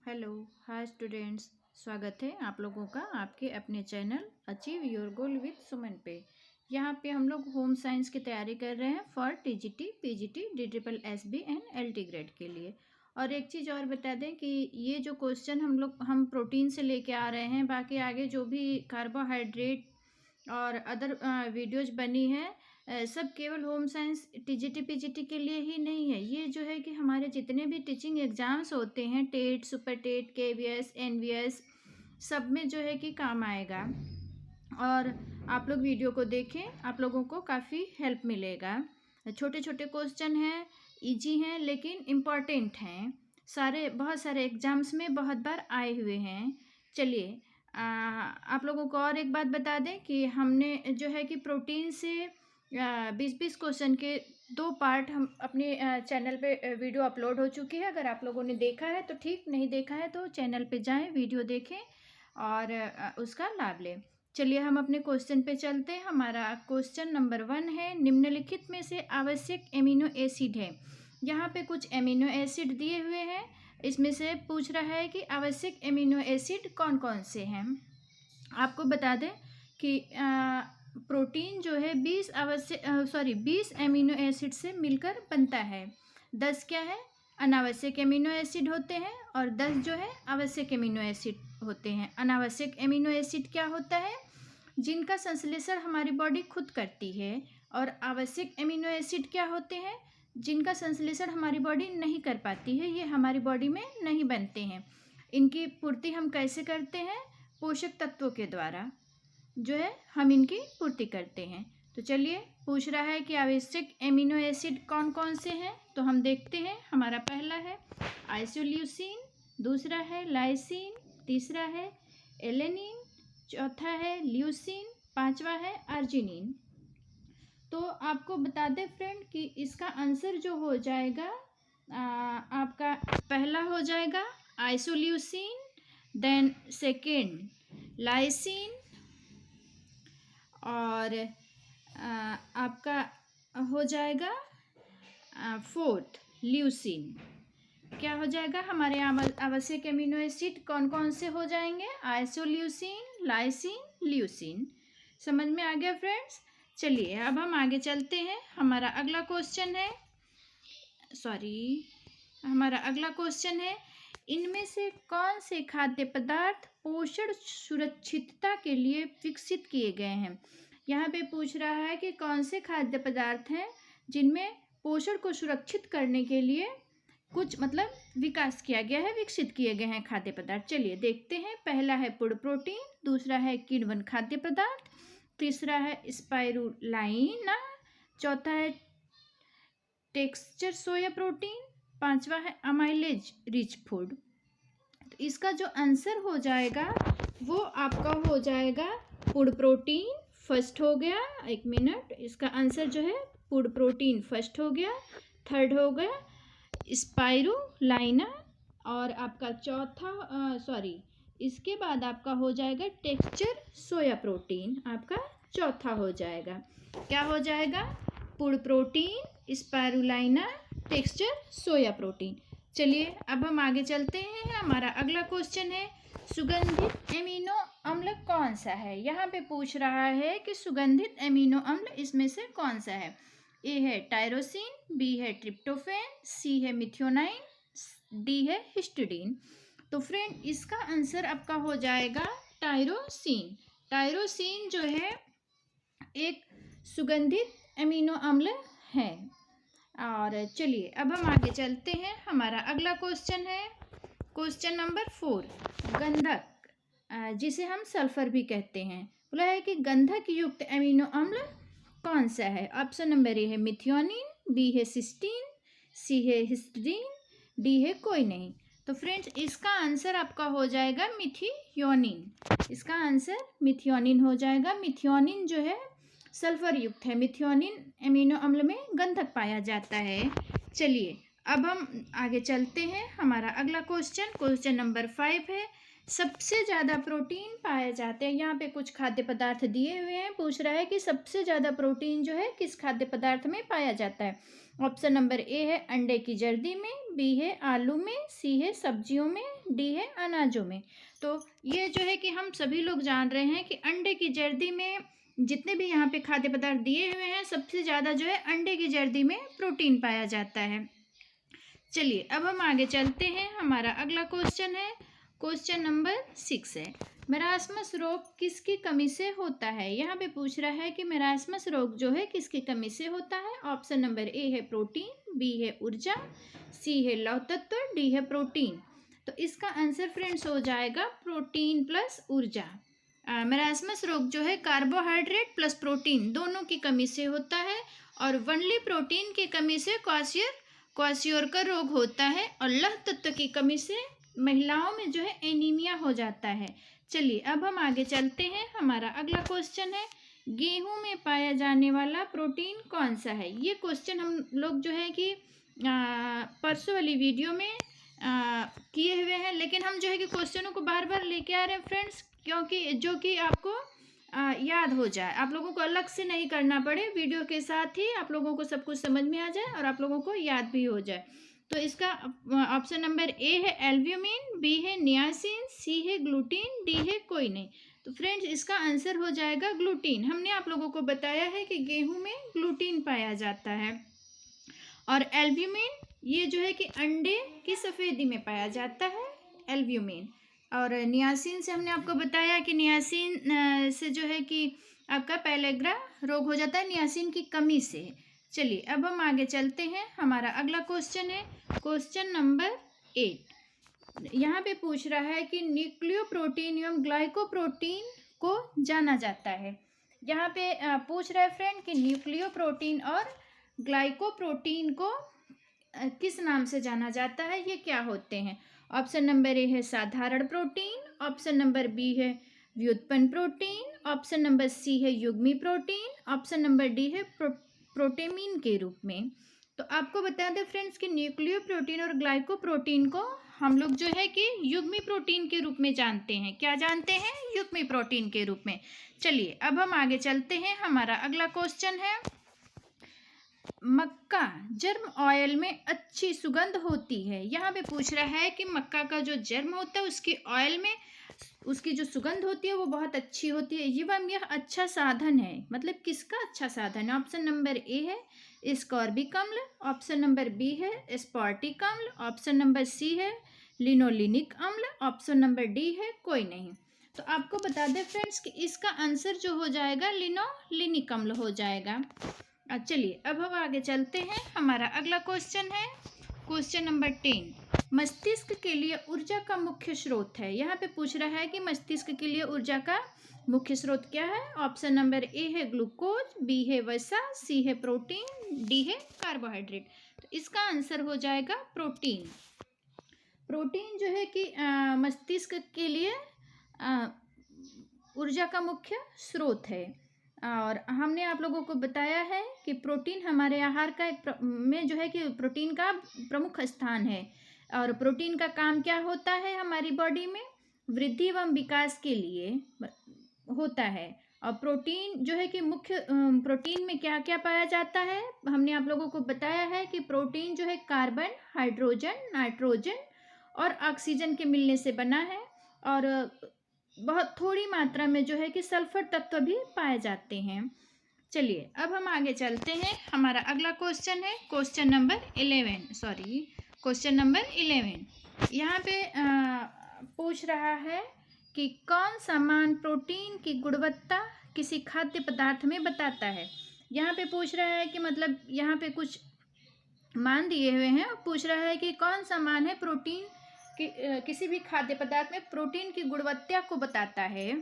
Hello, hi students. स्वागत है आप लोगों का आपके अपने channel achieve your goal with Suman पे। यहाँ पे हम लोग होम साइंस की तैयारी कर रहे हैं for TGT, PGT, DSSB and LT grade के लिए। और एक चीज़ और बता दें कि ये जो क्वेश्चन हम प्रोटीन से लेके आ रहे हैं, बाकी आगे जो भी कार्बोहाइड्रेट और अदर वीडियोज बनी है सब केवल होम साइंस टीजीटी पीजीटी के लिए ही नहीं है। ये जो है कि हमारे जितने भी टीचिंग एग्ज़ाम्स होते हैं, TET, super TET, KVS, NVS, सब में जो है कि काम आएगा। और आप लोग वीडियो को देखें, आप लोगों को काफ़ी हेल्प मिलेगा। छोटे छोटे क्वेश्चन हैं, इजी हैं लेकिन इम्पॉर्टेंट हैं। बहुत सारे एग्ज़ाम्स में बहुत बार आए हुए हैं। चलिए आप लोगों को और एक बात बता दें कि हमने जो है कि प्रोटीन से 20-20 क्वेश्चन के 2 पार्ट हम अपने चैनल पे वीडियो अपलोड हो चुकी है। अगर आप लोगों ने देखा है तो ठीक, नहीं देखा है तो चैनल पे जाएं, वीडियो देखें और उसका लाभ लें। चलिए हम अपने क्वेश्चन पे चलते हैं। हमारा क्वेश्चन नंबर 1 है, निम्नलिखित में से आवश्यक एमिनो एसिड है। यहाँ पे कुछ एमिनो एसिड दिए हुए हैं, इसमें से पूछ रहा है कि आवश्यक एमिनो एसिड कौन कौन से हैं। आपको बता दें कि प्रोटीन जो है 20 एमिनो एसिड से मिलकर बनता है। 10 क्या है, अनावश्यक एमिनो एसिड होते हैं और 10 जो है आवश्यक एमिनो एसिड होते हैं। अनावश्यक एमिनो एसिड क्या होता है, जिनका संश्लेषण हमारी बॉडी खुद करती है। और आवश्यक एमिनो एसिड क्या होते हैं, जिनका संश्लेषण हमारी बॉडी नहीं कर पाती है, ये हमारी बॉडी में नहीं बनते हैं। इनकी पूर्ति हम कैसे करते हैं, पोषक तत्वों के द्वारा जो है हम इनकी पूर्ति करते हैं। तो चलिए पूछ रहा है कि आवश्यक एमिनो एसिड कौन कौन से हैं, तो हम देखते हैं। हमारा पहला है आइसोल्यूसिन, दूसरा है लाइसिन, तीसरा है एलेनिन, चौथा है ल्यूसिन, पांचवा है अर्जिनिन। तो आपको बता दें फ्रेंड कि इसका आंसर जो हो जाएगा आपका पहला हो जाएगा आइसोल्यूसिन, देन सेकेंड लाइसिन, और आपका हो जाएगा फोर्थ ल्यूसिन। क्या हो जाएगा, हमारे आवश्यक एमिनो एसिड कौन कौन से हो जाएंगे, आइसोल्यूसिन, लाइसिन, ल्यूसिन। समझ में आ गया फ्रेंड्स। चलिए अब हम आगे चलते हैं। हमारा अगला क्वेश्चन है, इनमें से कौन से खाद्य पदार्थ पोषण सुरक्षितता के लिए विकसित किए गए हैं। यहाँ पे पूछ रहा है कि कौन से खाद्य पदार्थ हैं जिनमें पोषण को सुरक्षित करने के लिए कुछ विकास किया गया है, विकसित किए गए हैं खाद्य पदार्थ। चलिए देखते हैं। पहला है फूड प्रोटीन, दूसरा है किण्वन खाद्य पदार्थ, तीसरा है स्पाइरुलाइना, चौथा है टेक्सचर सोया प्रोटीन, पांचवा है अमाइलेज रिच फूड। तो इसका जो आंसर हो जाएगा वो आपका हो जाएगा फूड प्रोटीन फर्स्ट हो गया। एक मिनट, इसका आंसर जो है फूड प्रोटीन फर्स्ट हो गया, थर्ड हो गया स्पाइरुलाइना, और आपका इसके बाद आपका हो जाएगा टेक्सचर सोया प्रोटीन, आपका चौथा हो जाएगा। क्या हो जाएगा, food protein, spirulina, texture soya protein. चलिए अब हम आगे चलते हैं। हमारा अगला क्वेश्चन है, सुगंधित एमिनो अम्ल कौन सा है। यहाँ पे पूछ रहा है कि सुगंधित एमिनो अम्ल इसमें से कौन सा है। ए है टायरोसिन, बी है ट्रिप्टोफैन, सी है मिथियोनाइन, डी है हिस्टिडीन। तो फ्रेंड इसका आंसर आपका हो जाएगा टायरोसिन। टायरोसिन जो है एक सुगंधित एमिनो अम्ल है। और चलिए अब हम आगे चलते हैं। हमारा अगला क्वेश्चन है क्वेश्चन नंबर 4, गंधक जिसे हम सल्फर भी कहते हैं। बोला है कि गंधक युक्त एमिनो अम्ल कौन सा है। ऑप्शन नंबर ए है मिथियोनिन, बी है सिस्टीन, सी है हिस्टीडीन, डी है कोई नहीं। तो फ्रेंड्स इसका आंसर आपका हो जाएगा मिथियोनिन। इसका आंसर मिथियोनिन हो जाएगा। मिथियोनिन जो है सल्फर युक्त है। मिथियोनिन एमिनो अम्ल में गंधक पाया जाता है। चलिए अब हम आगे चलते हैं। हमारा अगला क्वेश्चन नंबर 5 है, सबसे ज़्यादा प्रोटीन पाए जाते हैं। यहाँ पे कुछ खाद्य पदार्थ दिए हुए हैं, पूछ रहा है कि सबसे ज़्यादा प्रोटीन जो है किस खाद्य पदार्थ में पाया जाता है। ऑप्शन नंबर ए है अंडे की जर्दी में, बी है आलू में, सी है सब्जियों में, डी है अनाजों में। तो ये जो है कि हम सभी लोग जान रहे हैं कि अंडे की जर्दी में जितने भी यहाँ पे खाद्य पदार्थ दिए हुए हैं, सबसे ज़्यादा जो है अंडे की जर्दी में प्रोटीन पाया जाता है। चलिए अब हम आगे चलते हैं। हमारा अगला क्वेश्चन है, क्वेश्चन नंबर 6 है, मेरास्मस रोग किसकी कमी से होता है। यहाँ पे पूछ रहा है कि मेरास्मस रोग जो है किसकी कमी से होता है। ऑप्शन नंबर ए है प्रोटीन, बी है ऊर्जा, सी है लौह तत्व, डी है प्रोटीन। तो इसका आंसर फ्रेंड्स हो जाएगा प्रोटीन प्लस ऊर्जा। मेरास्मस रोग जो है कार्बोहाइड्रेट प्लस प्रोटीन दोनों की कमी से होता है, और वनली प्रोटीन की कमी से क्वाशियोरकर रोग होता है, और लौह तत्व की कमी से महिलाओं में जो है एनीमिया हो जाता है। चलिए अब हम आगे चलते हैं। हमारा अगला क्वेश्चन है, गेहूं में पाया जाने वाला प्रोटीन कौन सा है। ये क्वेश्चन हम लोग जो है कि परसों वाली वीडियो में किए हुए हैं, लेकिन हम जो है कि क्वेश्चनों को बार बार लेके आ रहे हैं फ्रेंड्स, क्योंकि जो कि आपको याद हो जाए, आप लोगों को अलग से नहीं करना पड़े, वीडियो के साथ ही आप लोगों को सब कुछ समझ में आ जाए और आप लोगों को याद भी हो जाए। तो इसका ऑप्शन नंबर ए है एल्ब्यूमिन, बी है नियासिन, सी है ग्लूटीन, डी है कोई नहीं। तो फ्रेंड्स इसका आंसर हो जाएगा ग्लूटीन। हमने आप लोगों को बताया है कि गेहूं में ग्लूटीन पाया जाता है, और एल्ब्यूमिन ये जो है कि अंडे की सफ़ेदी में पाया जाता है एल्ब्यूमिन। और नियासिन से हमने आपको बताया कि नियासिन से जो है कि आपका पेलेग्रा रोग हो जाता है नियासिन की कमी से। चलिए अब हम आगे चलते हैं। हमारा अगला क्वेश्चन है क्वेश्चन नंबर 8। यहाँ पे पूछ रहा है कि न्यूक्लियोप्रोटीन एवं ग्लाइकोप्रोटीन को जाना जाता है। यहाँ पे पूछ रहा है फ्रेंड कि न्यूक्लियोप्रोटीन और ग्लाइकोप्रोटीन को किस नाम से जाना जाता है, ये क्या होते हैं। ऑप्शन नंबर ए है साधारण प्रोटीन, ऑप्शन नंबर बी है व्युत्पन्न प्रोटीन, ऑप्शन नंबर सी है युग्मी प्रोटीन, ऑप्शन नंबर डी है प्रोटेमीन के रूप में। तो आपको बता दें फ्रेंड्स कि न्यूक्लियो प्रोटीन और ग्लाइको प्रोटीन को हम लोग जो है कि युग्मी प्रोटीन के रूप में जानते हैं। क्या जानते हैं? युग्मी प्रोटीन के रूप में। चलिए अब हम आगे चलते हैं। हमारा अगला क्वेश्चन है, मक्का जर्म ऑयल में अच्छी सुगंध होती है। यहाँ पे पूछ रहा है कि मक्का का जो जर्म होता है उसके ऑयल में उसकी जो सुगंध होती है वो बहुत अच्छी होती है। यह अच्छा साधन है, मतलब किसका अच्छा साधन है। ऑप्शन नंबर ए है स्कॉर्बिक अम्ल, ऑप्शन नंबर बी है स्पार्टिक अम्ल, ऑप्शन नंबर सी है लिनोलिनिक अम्ल, ऑप्शन नंबर डी है कोई नहीं। तो आपको बता दें फ्रेंड्स कि इसका आंसर जो हो जाएगा लिनोलिनिक अम्ल हो जाएगा। चलिए अब हम आगे चलते हैं। हमारा अगला क्वेश्चन है क्वेश्चन नंबर 10। मस्तिष्क के लिए ऊर्जा का मुख्य स्रोत है। यहाँ पे पूछ रहा है कि मस्तिष्क के लिए ऊर्जा का मुख्य स्रोत क्या है। ऑप्शन नंबर ए है ग्लूकोज, बी है वसा, सी है प्रोटीन, डी है कार्बोहाइड्रेट। तो इसका आंसर हो जाएगा प्रोटीन। प्रोटीन जो है कि मस्तिष्क के लिए ऊर्जा का मुख्य स्रोत है। और हमने आप लोगों को बताया है कि प्रोटीन हमारे आहार का में जो है कि प्रोटीन का प्रमुख स्थान है। और प्रोटीन का काम क्या होता है हमारी बॉडी में, वृद्धि एवं विकास के लिए होता है। और प्रोटीन जो है कि मुख्य प्रोटीन में क्या क्या पाया जाता है, हमने आप लोगों को बताया है कि प्रोटीन जो है कार्बन, हाइड्रोजन, नाइट्रोजन और ऑक्सीजन के मिलने से बना है, और बहुत थोड़ी मात्रा में जो है कि सल्फर तत्व भी पाए जाते हैं। चलिए अब हम आगे चलते हैं। हमारा अगला क्वेश्चन है क्वेश्चन नंबर 11। यहाँ पे पूछ रहा है कि कौन सा मान प्रोटीन की गुणवत्ता किसी खाद्य पदार्थ में बताता है। यहाँ पे पूछ रहा है कि मतलब यहाँ पे कुछ मान दिए हुए हैं और पूछ रहा है कि कौन सा मान है प्रोटीन कि किसी भी खाद्य पदार्थ में प्रोटीन की गुणवत्ता को बताता है।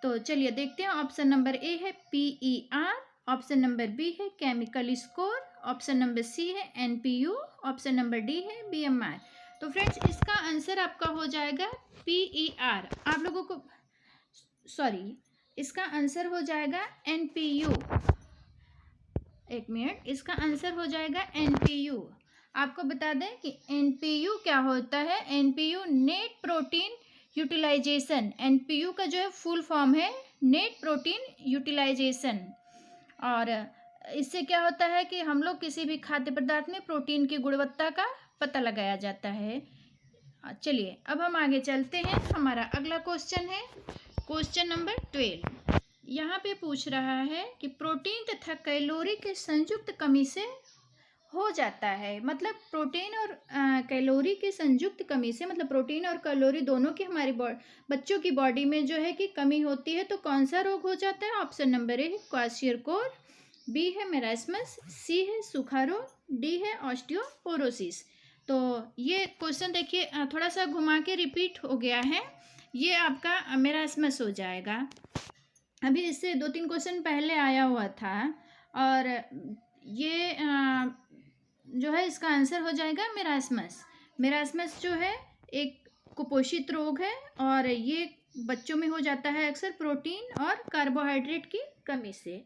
तो चलिए देखते हैं। ऑप्शन नंबर ए है PER, ऑप्शन नंबर बी है chemical score, option number C है NPU, ऑप्शन नंबर डी है BMR। तो फ्रेंड्स इसका आंसर आपका हो जाएगा PER। आप लोगों को इसका आंसर हो जाएगा NPU। एक मिनट, इसका आंसर हो जाएगा NPU। आपको बता दें कि NPU क्या होता है। NPU net protein utilization. NPU का जो है फुल फॉर्म है नेट प्रोटीन यूटिलाइजेशन। और इससे क्या होता है कि हम लोग किसी भी खाद्य पदार्थ में प्रोटीन की गुणवत्ता का पता लगाया जाता है। चलिए अब हम आगे चलते हैं। हमारा अगला क्वेश्चन है क्वेश्चन नंबर 12। यहाँ पे पूछ रहा है कि प्रोटीन तथा कैलोरी के संयुक्त कमी से हो जाता है। मतलब प्रोटीन और कैलोरी की संयुक्त कमी से, मतलब प्रोटीन और कैलोरी दोनों की हमारी बच्चों की बॉडी में जो है कि कमी होती है, तो कौन सा रोग हो जाता है? ऑप्शन नंबर ए है क्वाशियरकोर, बी है मेरास्मस, सी है सूखा रोग, डी है ऑस्टियोपोरोसिस। तो ये क्वेश्चन देखिए थोड़ा सा घुमा के रिपीट हो गया है। ये आपका मेरास्मस हो जाएगा। अभी इससे 2-3 क्वेश्चन पहले आया हुआ था। और ये जो है इसका आंसर हो जाएगा मेरास्मस। मेरास्मस जो है एक कुपोषित रोग है और ये बच्चों में हो जाता है अक्सर प्रोटीन और कार्बोहाइड्रेट की कमी से।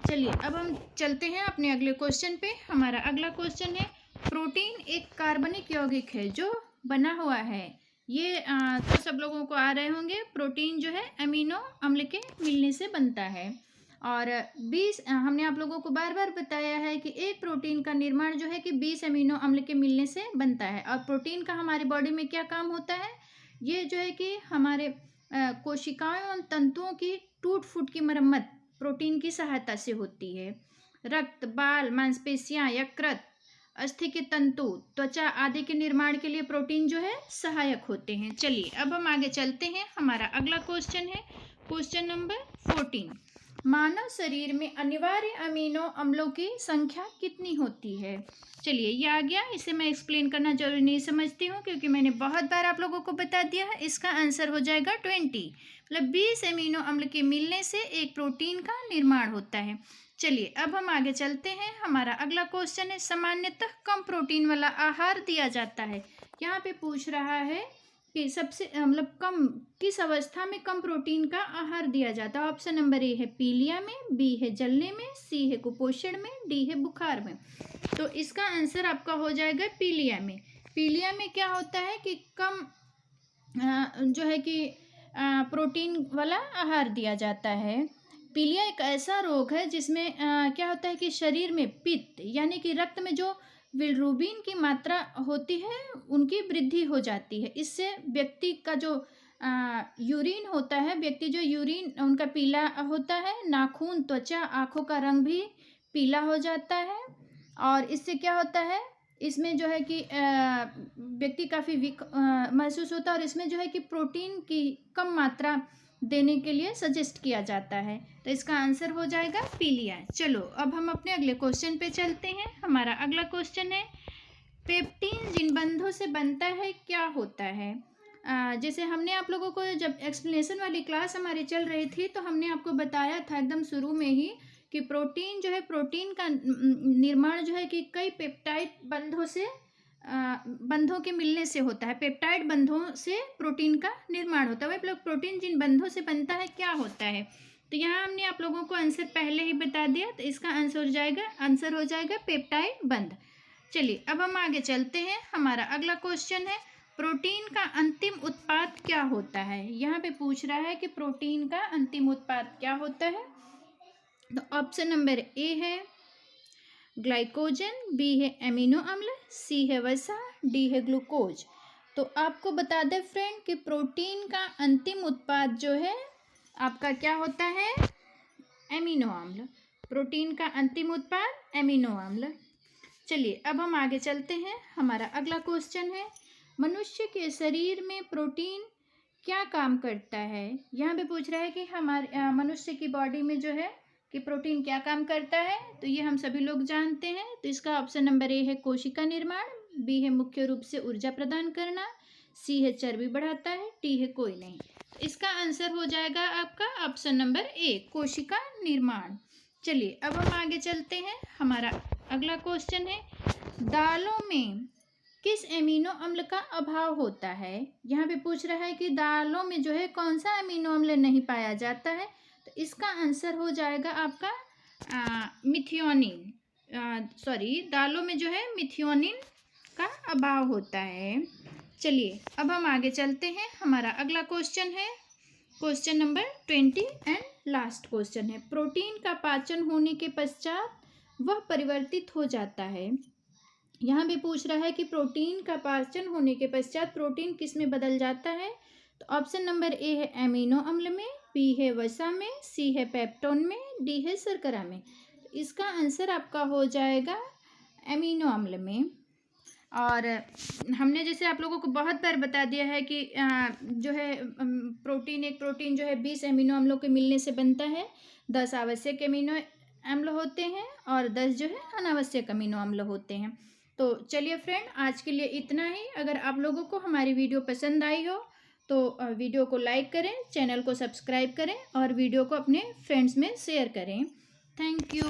चलिए अब हम चलते हैं अपने अगले क्वेश्चन पे। हमारा अगला क्वेश्चन है प्रोटीन एक कार्बनिक यौगिक है जो बना हुआ है। ये तो सब लोगों को आ रहे होंगे। प्रोटीन जो है अमीनो अम्ल के मिलने से बनता है। और 20 हमने आप लोगों को बार बार बताया है कि एक प्रोटीन का निर्माण जो है कि 20 अमीनो अम्ल के मिलने से बनता है। और प्रोटीन का हमारी बॉडी में क्या काम होता है? ये जो है कि हमारे कोशिकाओं एवं तंतुओं की टूट फूट की मरम्मत प्रोटीन की सहायता से होती है। रक्त, बाल, मांसपेशियां, यकृत, अस्थि के तंतु, त्वचा आदि के निर्माण के लिए प्रोटीन जो है सहायक होते हैं। चलिए अब हम आगे चलते हैं। हमारा अगला क्वेश्चन है क्वेश्चन नंबर 14। मानव शरीर में अनिवार्य अमीनो अम्लों की संख्या कितनी होती है? चलिए ये आ गया। इसे मैं एक्सप्लेन करना जरूरी नहीं समझती हूँ क्योंकि मैंने बहुत बार आप लोगों को बता दिया है। इसका आंसर हो जाएगा 20। मतलब 20 अमीनो अम्ल के मिलने से एक प्रोटीन का निर्माण होता है। चलिए अब हम आगे चलते हैं। हमारा अगला क्वेश्चन है सामान्यतः कम प्रोटीन वाला आहार दिया जाता है। यहाँ पे पूछ रहा है कि सबसे मतलब कम किस अवस्था में कम प्रोटीन का आहार दिया जाता है। ऑप्शन नंबर ए है पीलिया में, बी है जलने में, सी है कुपोषण में, डी है बुखार में। तो इसका आंसर आपका हो जाएगा पीलिया में। पीलिया में क्या होता है कि कम जो है कि प्रोटीन वाला आहार दिया जाता है। पीलिया एक ऐसा रोग है जिसमें क्या होता है कि शरीर में पित्त यानी कि रक्त में जो बिलिरुबिन की मात्रा होती है उनकी वृद्धि हो जाती है। इससे व्यक्ति का जो यूरिन होता है, व्यक्ति जो यूरिन उनका पीला होता है, नाखून, त्वचा, आँखों का रंग भी पीला हो जाता है। और इससे क्या होता है, इसमें जो है कि व्यक्ति काफ़ी वीक महसूस होता है और इसमें जो है कि प्रोटीन की कम मात्रा देने के लिए सजेस्ट किया जाता है। तो इसका आंसर हो जाएगा पीलिया। चलो अब हम अपने अगले क्वेश्चन पे चलते हैं। हमारा अगला क्वेश्चन है पेप्टीन जिन बंधों से बनता है क्या होता है? जैसे हमने आप लोगों को जब एक्सप्लेनेशन वाली क्लास हमारी चल रही थी तो हमने आपको बताया था एकदम शुरू में ही कि प्रोटीन जो है, प्रोटीन का निर्माण जो है कि कई पेप्टाइड बंधों से बंधों के मिलने से होता है। पेप्टाइड बंधों से प्रोटीन का निर्माण होता है। वही मतलब प्रोटीन जिन बंधों से बनता है क्या होता है? तो यहाँ हमने आप लोगों को आंसर पहले ही बता दिया। तो इसका आंसर हो जाएगा पेप्टाइड बंध। चलिए अब हम आगे चलते हैं। हमारा अगला क्वेश्चन है प्रोटीन का अंतिम उत्पाद क्या होता है? यहाँ पे पूछ रहा है कि प्रोटीन का अंतिम उत्पाद क्या होता है। तो ऑप्शन नंबर ए है ग्लाइकोजन, बी है एमिनो अम्ल, सी है वसा, डी है ग्लूकोज। तो आपको बता दें फ्रेंड कि प्रोटीन का अंतिम उत्पाद जो है आपका क्या होता है? एमिनो अम्ल। प्रोटीन का अंतिम उत्पाद एमिनो अम्ल। चलिए अब हम आगे चलते हैं। हमारा अगला क्वेश्चन है मनुष्य के शरीर में प्रोटीन क्या काम करता है? यहाँ पे पूछ रहा है कि हमारे मनुष्य की बॉडी में जो है कि प्रोटीन क्या काम करता है। तो ये हम सभी लोग जानते हैं। तो इसका ऑप्शन नंबर ए है कोशिका निर्माण, बी है मुख्य रूप से ऊर्जा प्रदान करना, सी है चर्बी बढ़ाता है, डी है कोई नहीं। तो इसका आंसर हो जाएगा आपका ऑप्शन नंबर ए कोशिका निर्माण। चलिए अब हम आगे चलते हैं। हमारा अगला क्वेश्चन है दालों में किस एमिनो अम्ल का अभाव होता है? यहाँ पे पूछ रहा है कि दालों में जो है कौन सा एमिनो अम्ल नहीं पाया जाता है। तो इसका आंसर हो जाएगा आपका मिथियोनिन। दालों में जो है मिथियोनिन का अभाव होता है। चलिए अब हम आगे चलते हैं। हमारा अगला क्वेश्चन है question number 20 and last question है प्रोटीन का पाचन होने के पश्चात वह परिवर्तित हो जाता है यहाँ भी पूछ रहा है कि प्रोटीन का पाचन होने के पश्चात प्रोटीन किस में बदल जाता है। तो ऑप्शन नंबर ए है एमिनो अम्ल में, बी है वसा में, सी है पेप्टोन में, डी है शर्करा में। तो इसका आंसर आपका हो जाएगा एमिनो अम्ल में। और हमने जैसे आप लोगों को बहुत बार बता दिया है कि जो है एक प्रोटीन जो है 20 एमिनो अम्लों के मिलने से बनता है। 10 आवश्यक एमिनो अम्ल होते हैं और 10 जो है अनावश्यक अमीनो अम्ल होते हैं। तो चलिए फ्रेंड, आज के लिए इतना ही। अगर आप लोगों को हमारी वीडियो पसंद आई हो तो वीडियो को लाइक करें, चैनल को सब्सक्राइब करें और वीडियो को अपने फ्रेंड्स में शेयर करें। Thank you.